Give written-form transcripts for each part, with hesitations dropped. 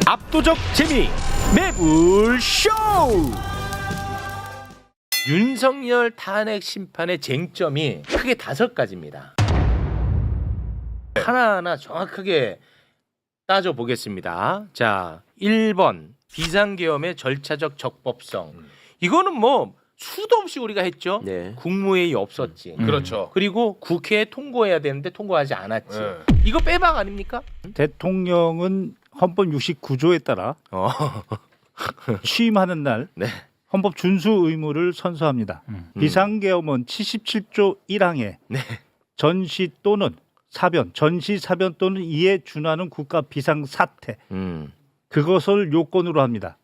압도적 재미 매불쇼. 윤석열 탄핵 심판의 쟁점이 크게 5가지입니다. 하나하나 정확하게 따져보겠습니다. 자, 1번 비상계엄의 절차적 적법성. 이거는 뭐 수도 없이 우리가 했죠. 네. 국무회의 없었지. 그렇죠. 그리고 국회에 통과해야 되는데 통과하지 않았지. 네. 이거 빼박 아닙니까? 대통령은 헌법 69조에 따라 취임하는 날 네. 헌법 준수 의무를 선서합니다. 비상계엄은 77조 1항에 네. 전시 또는 사변, 전시 사변 또는 이에 준하는 국가 비상 사태 그것을 요건으로 합니다.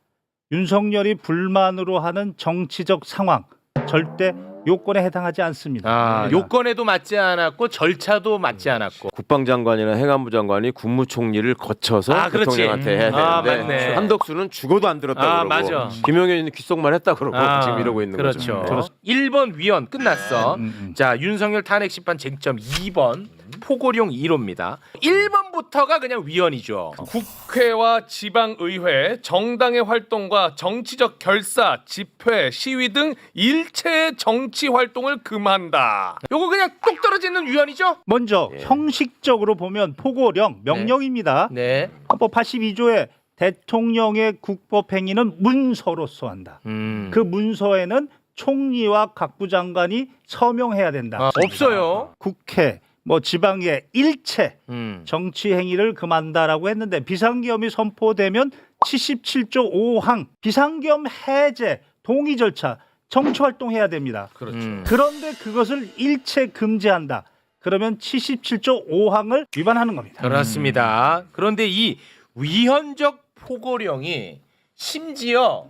윤석열이 불만으로 하는 정치적 상황 절대 요건에 해당하지 않습니다. 아, 요건에도 맞지 않았고 절차도 맞지 않았고. 국방장관이나 행안부 장관이 국무총리를 거쳐서 그렇지. 대통령한테 해야 되는데 맞네. 한덕수는 죽어도 안 들었다고 그러고 맞아. 김용현은 귓속말 했다 그러고 지금 이러고 있는 그렇죠. 거죠. 1번 위헌 끝났어. 자, 윤석열 탄핵 심판 쟁점 2번 포고령 1호입니다. 1번부터가 그냥 위헌이죠. 국회와 지방의회, 정당의 활동과 정치적 결사, 집회, 시위 등 일체의 정치 활동을 금한다. 요거 그냥 뚝 떨어지는 위헌이죠? 먼저 형식적으로 보면 포고령 명령입니다. 네. 헌법 82조에 대통령의 국법행위는 문서로서 한다. 그 문서에는 총리와 각부 장관이 서명해야 된다. 없어요. 국회, 뭐 지방의 일체 음. 정치 행위를 금한다라고 했는데 비상계엄이 선포되면 77조 5항 비상계엄 해제 동의 절차 정치 활동해야 됩니다. 그렇죠. 그런데 그것을 일체 금지한다. 그러면 77조 5항을 위반하는 겁니다. 그렇습니다. 그런데 이 위헌적 포고령이 심지어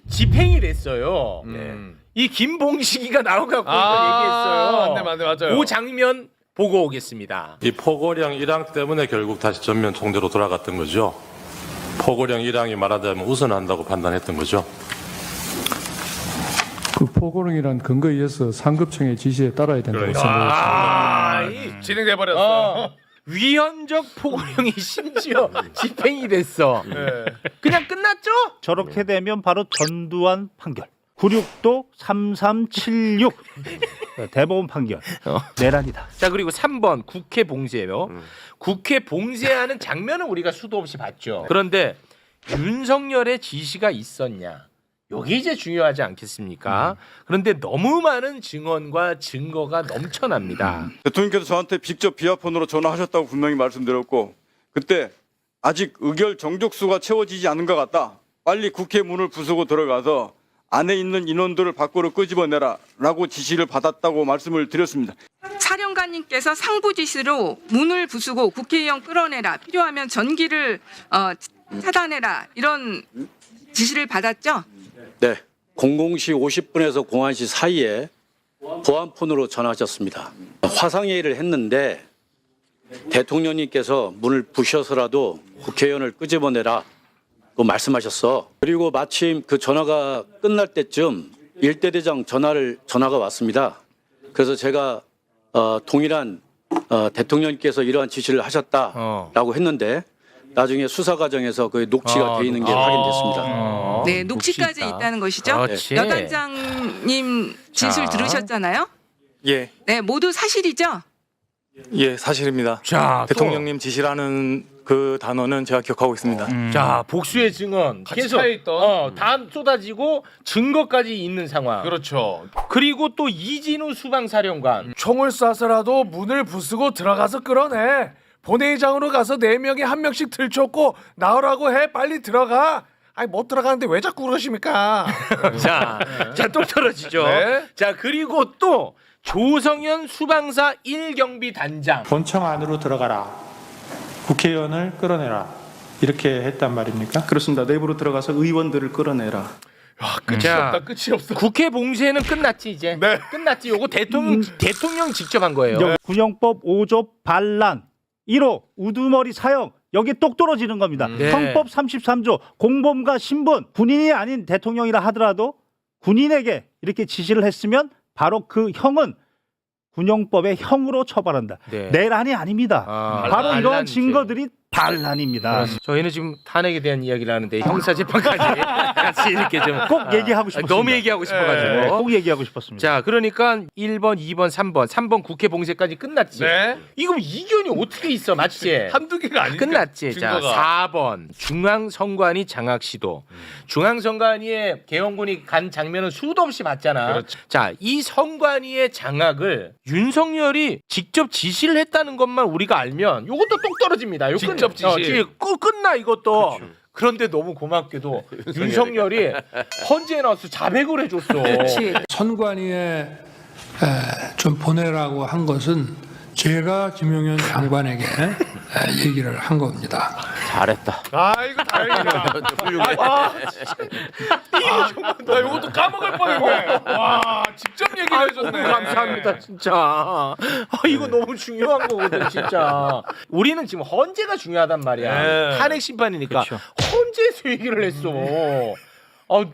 집행이 됐어요. 이 김봉식이가 나와갖고 이걸 얘기했어요. 맞네, 맞아요. 그 장면 보고 오겠습니다. 이 포고령 1항 때문에 결국 다시 전면 총대로 돌아갔던 거죠. 포고령 1항이 말하자면 우선한다고 판단했던 거죠. 그 포고령이란 근거에 의해서 상급청의 지시에 따라야 된다고 생각했습니다. 진행돼 버렸어. 위헌적 포고령이 심지어 집행이 됐어. 그냥 끝났죠? 저렇게 되면 바로 전두환 판결. 96도 3376 대법원 판결 내란이다. 자, 그리고 3번 국회 봉쇄요. 국회 봉쇄하는 장면은 우리가 수도 없이 봤죠. 그런데 윤석열의 지시가 있었냐? 이게 이제 중요하지 않겠습니까? 그런데 너무 많은 증언과 증거가 넘쳐납니다. 대통령께서 저한테 직접 비아폰으로 전화하셨다고 분명히 말씀드렸고 그때 아직 의결 정족수가 채워지지 않은 것 같다. 빨리 국회 문을 부수고 들어가서 안에 있는 인원들을 밖으로 끄집어내라 라고 지시를 받았다고 말씀을 드렸습니다. 사령관님께서 상부 지시로 문을 부수고 국회의원 끌어내라, 필요하면 전기를 차단해라, 이런 지시를 받았죠? 네, 00시 50분에서 01시 사이에 보안폰으로 전화하셨습니다. 화상회의를 했는데 대통령님께서 문을 부셔서라도 국회의원을 끄집어내라 고 말씀하셨어. 그리고 마침 그 전화가 끝날 때쯤 일대대장 전화가 왔습니다. 그래서 제가 동일한 대통령님께서 이러한 지시를 하셨다라고 했는데 나중에 수사 과정에서 그 녹취가 돼 있는 게 확인됐습니다. 네, 녹취까지 녹취 있다. 있다는 것이죠. 그렇지. 여단장님 지시를 들으셨잖아요. 예, 네, 모두 사실이죠? 예, 사실입니다. 자, 대통령님 지시라는 그 단어는 제가 기억하고 있습니다. 자, 복수의 증언 같이 계속 차있던. 다 쏟아지고 증거까지 있는 상황. 그렇죠. 그리고 또 이진우 수방사령관. 총을 쏴서라도 문을 부수고 들어가서 끌어내. 본회의장으로 가서 4명이 1명씩 들쳤고 나오라고 해. 빨리 들어가. 아니 못 들어가는데 왜 자꾸 그러십니까? 자, 또 떨어지죠. 네. 자, 그리고 또 조성현 수방사 1경비 단장. 본청 안으로 들어가라. 국회의원을 끌어내라. 이렇게 했단 말입니까? 그렇습니다. 내부로 들어가서 의원들을 끌어내라. 야, 끝이 자, 없다. 끝이 없어. 국회 봉쇄는 끝났지 이제. 네. 끝났지. 요거 대통령 직접 한 거예요. 군형법 5조 반란 1호 우두머리 사형 여기 똑 떨어지는 겁니다. 네. 헌법 33조 공범과 신분 군인이 아닌 대통령이라 하더라도 군인에게 이렇게 지시를 했으면 바로 그 형은 군형법의 형으로 처벌한다. 네. 내란이 아닙니다. 바로 이러한 반란죄. 증거들이 반란입니다. 저희는 지금 탄핵에 대한 이야기를 하는데 형사재판까지 같이 이렇게 좀 꼭 얘기하고 싶었습니다. 너무 얘기하고 싶어가지고. 네, 꼭 얘기하고 싶었습니다. 자, 그러니까 1번, 2번, 3번 국회 봉쇄까지 끝났지. 네. 이거 이견이 어떻게 있어, 맞지? 한두 개가 아니니까. 끝났지. 자, 증거가. 4번 중앙선관위 장악 시도. 중앙선관위에 계엄군이 간 장면은 수도 없이 봤잖아. 그렇죠. 자, 이 선관위의 장악을 윤석열이 직접 지시를 했다는 것만 우리가 알면 이것도 똑 떨어집니다. 이거 직접 지시. 끝나 이것도. 그런데 너무 고맙게도 윤석열이 헌재에 나와서 자백을 해줬어. 선관위에 좀 보내라고 한 것은 제가 김용현 장관에게 얘기를 한 겁니다. 잘했다. 아 이거 다행이다. 나 이것도 까먹을 뻔했네. 와 직접 얘기를 해줬네. 너무 감사합니다 진짜. 이거 너무 중요한 거거든 진짜. 우리는 지금 헌재가 중요하단 말이야. 네. 탄핵 심판이니까 헌재에서 얘기를 했어.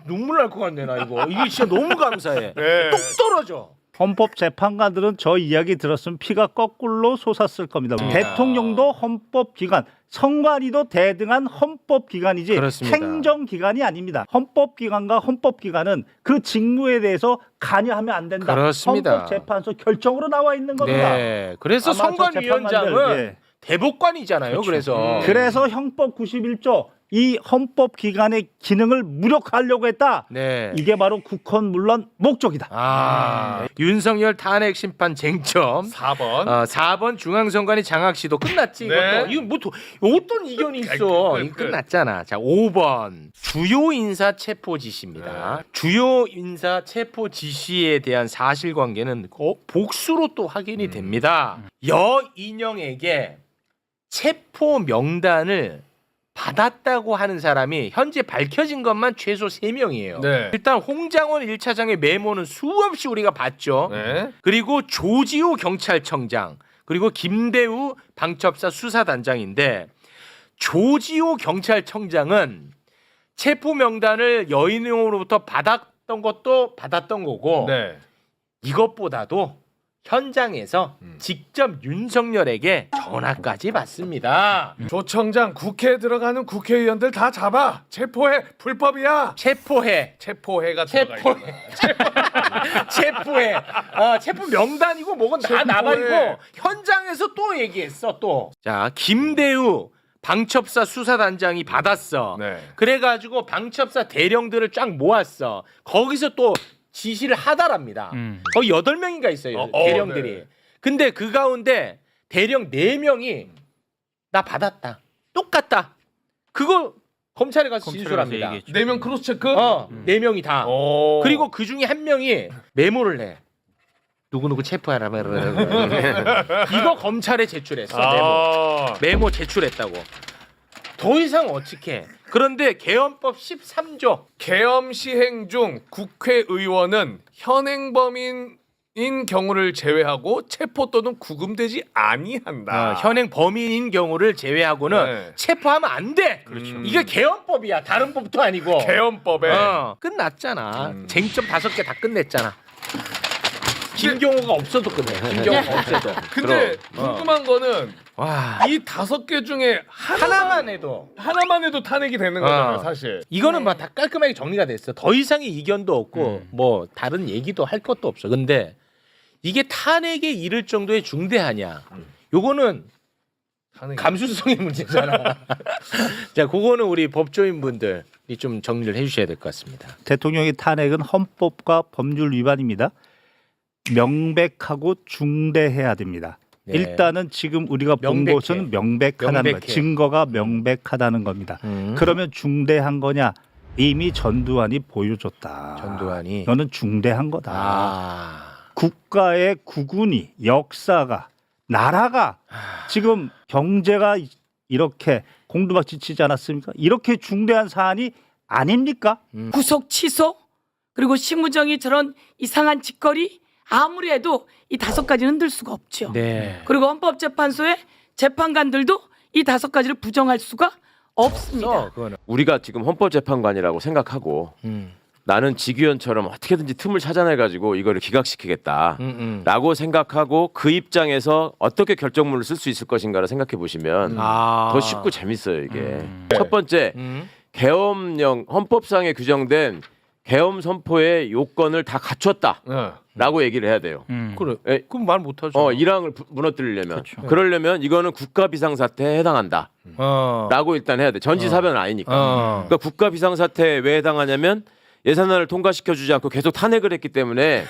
눈물 날 것 같네 나 이거. 이게 진짜 너무 감사해. 네. 똑 떨어져. 헌법재판관들은 저 이야기 들었으면 피가 거꾸로 솟았을 겁니다. 대통령도 헌법기관, 선관위도 대등한 헌법기관이지 그렇습니다. 행정기관이 아닙니다. 헌법기관과 헌법기관은 그 직무에 대해서 관여하면 안 된다. 그렇습니다. 헌법재판소 결정으로 나와 있는 겁니다. 네. 그래서 아마 저 선관위원장은 재판관들, 대법관이잖아요. 그래서 그래서 형법 91조 이 헌법기관의 기능을 무력화하려고 했다. 네. 이게 바로 국헌 물론 목적이다. 윤석열 탄핵 심판 쟁점 4번. 4번 중앙선관위 장악 시도 끝났지. 네. 이것도. 이거 뭐 어떤 이견이 있어? 이거 끝났잖아. 자, 5번 주요 인사 체포 지시입니다. 주요 인사 체포 지시에 대한 사실관계는 복수로 또 확인이 됩니다. 여인영에게 체포 명단을 받았다고 하는 사람이 현재 밝혀진 것만 최소 3명이에요. 네. 일단 홍장원 1차장의 메모는 수없이 우리가 봤죠. 네. 그리고 조지호 경찰청장 그리고 김대우 방첩사 수사단장인데 조지호 경찰청장은 체포 명단을 여인으로부터 받았던 것도 받았던 거고 네. 이것보다도 현장에서 직접 윤석열에게 전화까지 받습니다. 조 청장 국회에 들어가는 국회의원들 다 잡아 체포해 불법이야. 체포해가 들어가 있구나. 체포해. 체포 명단이고 뭐건 다 체포해. 나발이고 현장에서 또 얘기했어 또. 자, 김대우 방첩사 수사단장이 받았어. 네. 그래가지고 방첩사 대령들을 쫙 모았어. 거기서 또 지시를 하다랍니다. 거의 8명인가 있어요. 대령들이. 네. 근데 그 가운데 대령 4명이 나 받았다. 똑같다. 그거 검찰에 가서 진술합니다. 4명 크로스 체크? 4명이 다. 오. 그리고 그 중에 한 명이 메모를 해. 누구누구 체포하라. 이거 검찰에 제출했어. 메모 제출했다고. 더 이상 어떻게? 그런데 계엄법 13조 계엄 시행 중 국회의원은 현행 범인인 경우를 제외하고 체포 또는 구금되지 아니한다. 현행 범인인 경우를 제외하고는 네. 체포하면 안 돼. 이게 계엄법이야. 다른 법도 아니고. 계엄법에 끝났잖아. 쟁점 5개 다 끝냈잖아. 김경호가 없어도 끝내. 김경호가 없어도. 근데 궁금한 거는 와. 이 5개 중에 하나만 해도 탄핵이 되는 거잖아요, 사실. 이거는 막 다 깔끔하게 정리가 됐어. 더 이상의 이견도 없고 뭐 다른 얘기도 할 것도 없어. 근데 이게 탄핵에 이를 정도의 중대하냐? 요거는 감수성의 문제잖아. 자, 그거는 우리 법조인분들이 좀 정리를 해주셔야 될 것 같습니다. 대통령의 탄핵은 헌법과 법률 위반입니다. 명백하고 중대해야 됩니다. 네. 일단은 지금 우리가 본 명백해. 것은 명백하다는 명백해. 거, 증거가 명백하다는 겁니다. 그러면 중대한 거냐? 이미 전두환이 보여줬다. 전두환이 너는 중대한 거다. 국가의 국운이, 역사가, 나라가 지금 경제가 이렇게 공두박질치지 않았습니까? 이렇게 중대한 사안이 아닙니까? 구속 취소 그리고 심우정이 저런 이상한 짓거리 아무리 해도 이 5가지는 흔들 수가 없죠. 네. 그리고 헌법재판소의 재판관들도 이 5가지를 부정할 수가 없습니다. 그거는. 우리가 지금 헌법재판관이라고 생각하고 나는 직위원처럼 어떻게든지 틈을 찾아내가지고 이거를 기각시키겠다라고 생각하고 그 입장에서 어떻게 결정문을 쓸 수 있을 것인가를 생각해 보시면 더 쉽고 재밌어요 이게. 첫 번째 계엄령 헌법상에 규정된 계엄 선포의 요건을 다 갖췄다라고 얘기를 해야 돼요. 그래. 예, 그럼 말 못하죠. 일항을 무너뜨리려면 그러려면 이거는 국가 비상사태에 해당한다. 라고 일단 해야 돼. 전지사변은 아니니까. 그러니까 국가 비상사태에 왜 해당하냐면 예산안을 통과시켜 주지 않고 계속 탄핵을 했기 때문에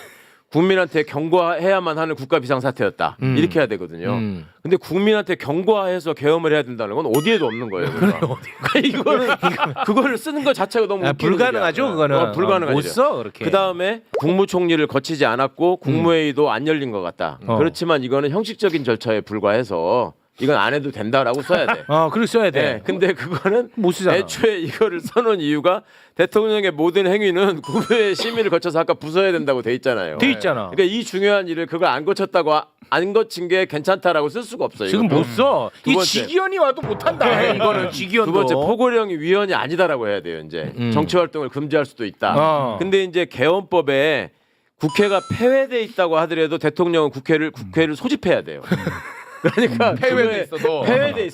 국민한테 경고해야만 하는 국가 비상사태였다. 이렇게 해야 되거든요. 근데 국민한테 경고해서 계엄을 해야 된다는 건 어디에도 없는 거예요. 그러니까 그거를 쓰는 것 자체가 너무 웃기는 불가능하죠, 얘기야. 그거는. 불가능하죠. 못 써, 그렇게. 그다음에 국무총리를 거치지 않았고 국무회의도 안 열린 것 같다. 그렇지만 이거는 형식적인 절차에 불과해서 이건 안 해도 된다라고 써야 돼. 그렇게 써야 돼. 네, 근데 그거는 못 쓰잖아. 애초에 이거를 써놓은 이유가 대통령의 모든 행위는 국회의 심의를 거쳐서 아까 부서야 된다고 돼 있잖아요. 돼 있잖아. 그러니까 이 중요한 일을 그걸 안 거쳤다고 안 거친 게 괜찮다라고 쓸 수가 없어요. 지금 이것도. 못 써. 두 이 번째. 직위원이 와도 못한다. 이거는 직위원도. 두 번째 포고령이 위헌이 아니다라고 해야 돼요. 이제 정치 활동을 금지할 수도 있다. 근데 이제 계엄법에 국회가 폐회돼 있다고 하더라도 대통령은 국회를 소집해야 돼요. 그러니까 폐회돼 있어도 폐회돼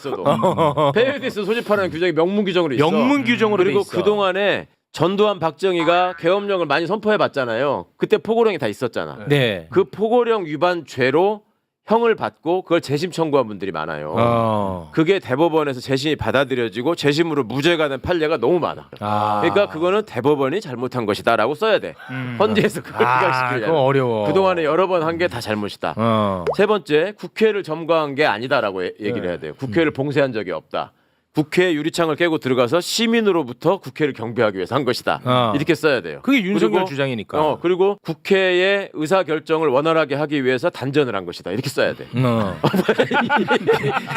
있어도 소집하라는 규정이 명문 규정으로 있어. 명문 규정으로 그리고 돼 있어. 그 동안에 전두환 박정희가 계엄령을 많이 선포해봤잖아요. 그때 포고령이 다 있었잖아. 네. 그 포고령 위반 죄로 형을 받고 그걸 재심 청구한 분들이 많아요. 그게 대법원에서 재심이 받아들여지고 재심으로 무죄가 된 판례가 너무 많아. 그러니까 그거는 대법원이 잘못한 것이다라고 써야 돼. 헌재에서 그걸 기각시키려면. 그거 어려워. 그동안에 여러 번 한 게 다 잘못이다. 세 번째, 국회를 점거한 게 아니다라고 얘기를 해야 돼요. 국회를 봉쇄한 적이 없다. 국회 유리창을 깨고 들어가서 시민으로부터 국회를 경비하기 위해서 한 것이다. 이렇게 써야 돼요. 그게 윤석열 그리고, 주장이니까. 그리고 국회의 의사 결정을 원활하게 하기 위해서 단전을 한 것이다. 이렇게 써야 돼.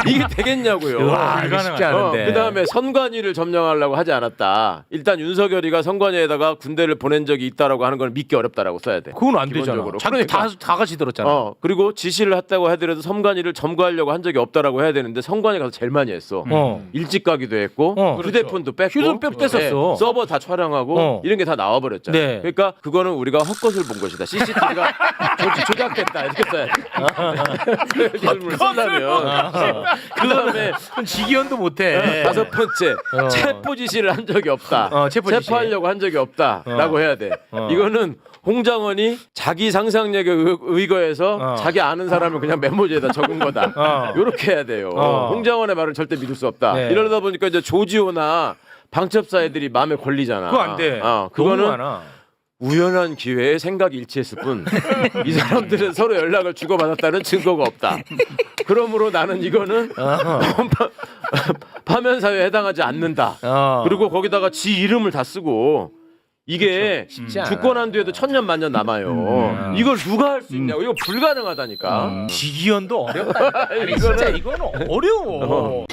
이게 되겠냐고요. 와, 이거 쉽지 않은데. 그다음에 선관위를 점령하려고 하지 않았다. 일단 윤석열이가 선관위에다가 군대를 보낸 적이 있다라고 하는 걸 믿기 어렵다라고 써야 돼. 그건 안 되잖아. 기본적으로. 그러니까 다 같이 들었잖아. 그리고 지시를 했다고 하더라도 선관위를 점거하려고 한 적이 없다라고 해야 되는데 선관위 가서 제일 많이 했어. 일찍 가기도 했고 휴대폰도 뺐고 휴대폰 뺐었어. 서버 다 촬영하고 이런 게 다 나와버렸잖아요. 네. 그러니까 그거는 우리가 헛것을 본 것이다. CCTV가 조작됐다 이렇게 써야 돼. 잘못 쓰려면. 그다음에 직위원도 못해. 다섯 번째 체포 지시를 한 적이 없다. 체포하려고 한 적이 없다라고 해야 돼. 이거는 홍장원이 자기 상상력에 의거해서 자기 아는 사람을 그냥 메모지에다 적은 거다. 이렇게 해야 돼요. 홍장원의 말을 절대 믿을 수 없다. 네. 이러다 보니까 이제 조지호나 방첩사 애들이 마음에 걸리잖아. 그거 안 돼. 그거는 너무 많아. 우연한 기회에 생각이 일치했을 뿐 이 사람들은 서로 연락을 주고받았다는 증거가 없다. 그러므로 나는 이거는 파면사회에 해당하지 않는다. 그리고 거기다가 지 이름을 다 쓰고 이게 주권한 뒤에도 천년 만년 남아요. 이걸 누가 할 수 있냐고. 이거 불가능하다니까. 직위원도 어렵다. 아니, 진짜 이거는 어려워.